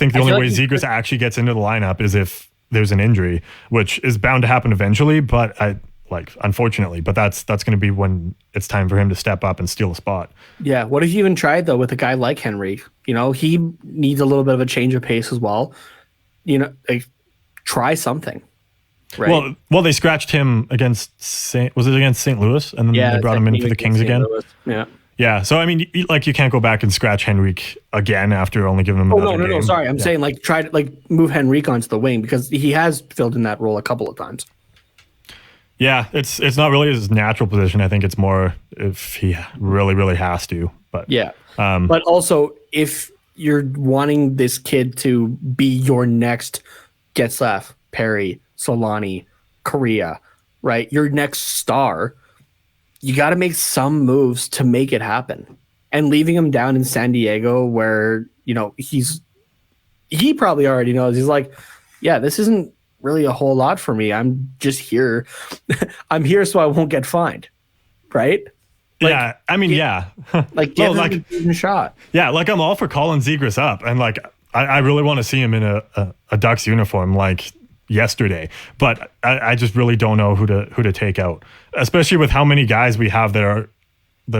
think the only way ZEGRAS actually gets into the lineup is if there's an injury, which is bound to happen eventually, but unfortunately, but that's going to be when it's time for him to step up and steal a spot. Yeah. What if you even tried though with a guy like Henry? You know, he needs a little bit of a change of pace as well. You know, like, try something. Right. Well, they scratched him against St. Louis, and then they brought him in for the Kings again. Yeah. Yeah. So I mean, you can't go back and scratch Henrique again after only giving him another game. No. Sorry, I'm saying try to move Henrique onto the wing because he has filled in that role a couple of times. Yeah, it's not really his natural position. I think it's more if he really, really has to. But yeah. But also, if you're wanting this kid to be your next Getzlaf, Perry, Solani, Korea, right? Your next star, you got to make some moves to make it happen. And leaving him down in San Diego where, you know, he probably already knows. He's like, yeah, this isn't really a whole lot for me. I'm just here. I'm here so I won't get fined. Right? Yeah. I mean, yeah. Give him a shot. Yeah. I'm all for calling ZEGRAS up. And I really want to see him in a Ducks uniform yesterday, but I just really don't know who to take out, especially with how many guys we have that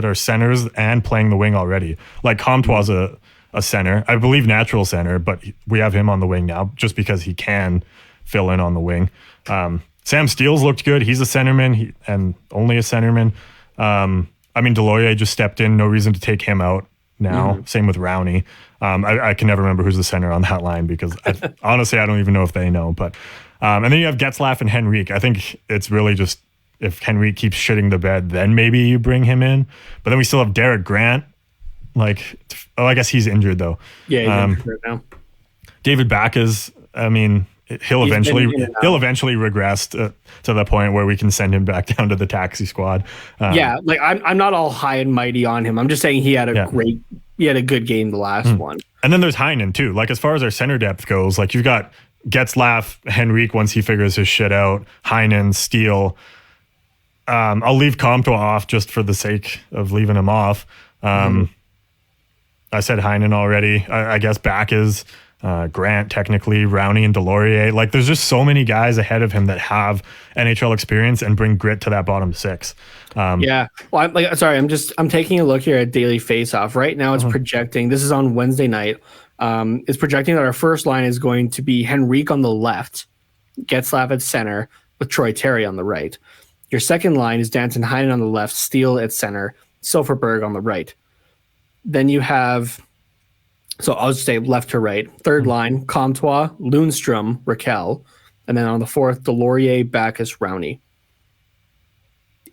are centers and playing the wing already. Like Comtois a center, I believe natural center, but we have him on the wing now just because he can fill in on the wing. Sam Steele's looked good. He's a centerman and only a centerman. I mean, Delorier just stepped in. No reason to take him out now. Same with Rowney. I can never remember who's the center on that line because honestly, I don't even know if they know. But and then you have Getzlaf and Henrique. I think it's really just if Henrique keeps shitting the bed, then maybe you bring him in. But then we still have Derek Grant. I guess he's injured though. Yeah, he's injured now. David Backus, I mean, he'll eventually regress to the point where we can send him back down to the taxi squad. I'm not all high and mighty on him. I'm just saying he had a good game the last one. And then there's Heinen too. As far as our center depth goes, you've got Getzlaf, Henrique once he figures his shit out, Heinen, Steele. I'll leave Comtois off just for the sake of leaving him off. I said Heinen already. I guess Backus, Grant, technically, Rowney and Delorier. There's just so many guys ahead of him that have NHL experience and bring grit to that bottom six. Yeah. Well, I'm taking a look here at Daily Faceoff. Right now it's projecting, this is on Wednesday night, it's projecting that our first line is going to be Henrique on the left, Getzlaf at center, with Troy Terry on the right. Your second line is Danton Heinen on the left, Steele at center, Silverberg on the right. Then you have, so I'll just say left to right. Third line, Comtois, Lundstrom, Raquel. And then on the fourth, Delorier, Backus, Rowney.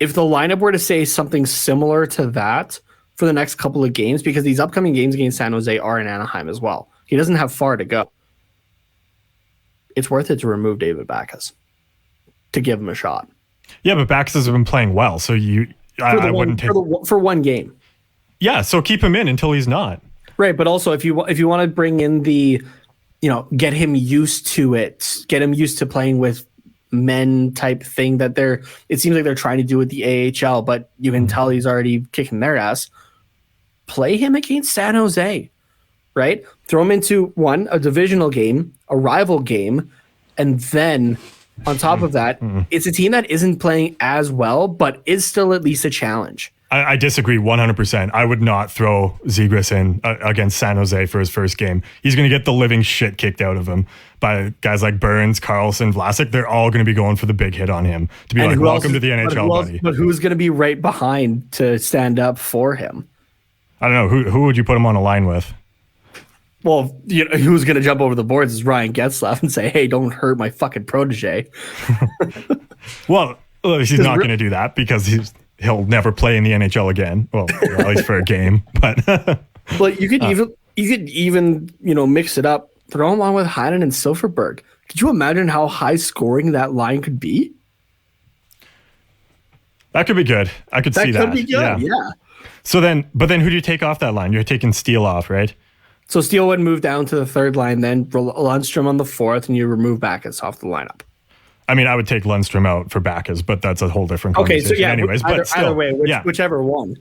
If the lineup were to say something similar to that for the next couple of games, because these upcoming games against San Jose are in Anaheim as well. He doesn't have far to go. It's worth it to remove David Backus to give him a shot. Yeah, but Backus has been playing well, so I wouldn't take for one game. Yeah, so keep him in until he's not. Right, but also if you want to bring in get him used to it, get him used to playing with men type thing it seems like they're trying to do with the AHL, but you can tell he's already kicking their ass. Play him against San Jose, right? Throw him into a divisional game, a rival game, and then on top of that, it's a team that isn't playing as well, but is still at least a challenge. I disagree 100%. I would not throw ZEGRAS in against San Jose for his first game. He's going to get the living shit kicked out of him by guys like Burns, Carlson, Vlasic. They're all going to be going for the big hit on him to be welcome to the NHL, buddy. But who's going to be right behind to stand up for him? I don't know. Who would you put him on a line with? Well, who's going to jump over the boards is Ryan Getzlaf and say, hey, don't hurt my fucking protege. Well, he's not going to do that because he'll never play in the NHL again. Well, at least for a game. But you could even mix it up, throw him on with Heinen and Silverberg. Could you imagine how high scoring that line could be? That could be good. I could see that. That could be good. Yeah. So then who do you take off that line? You're taking Steele off, right? So Steele would move down to the third line, then Lundstrom on the fourth, and you remove Backus off the lineup. I mean, I would take Lundstrom out for Backus, but that's a whole different conversation. Okay, so yeah, anyways, either way, whichever one.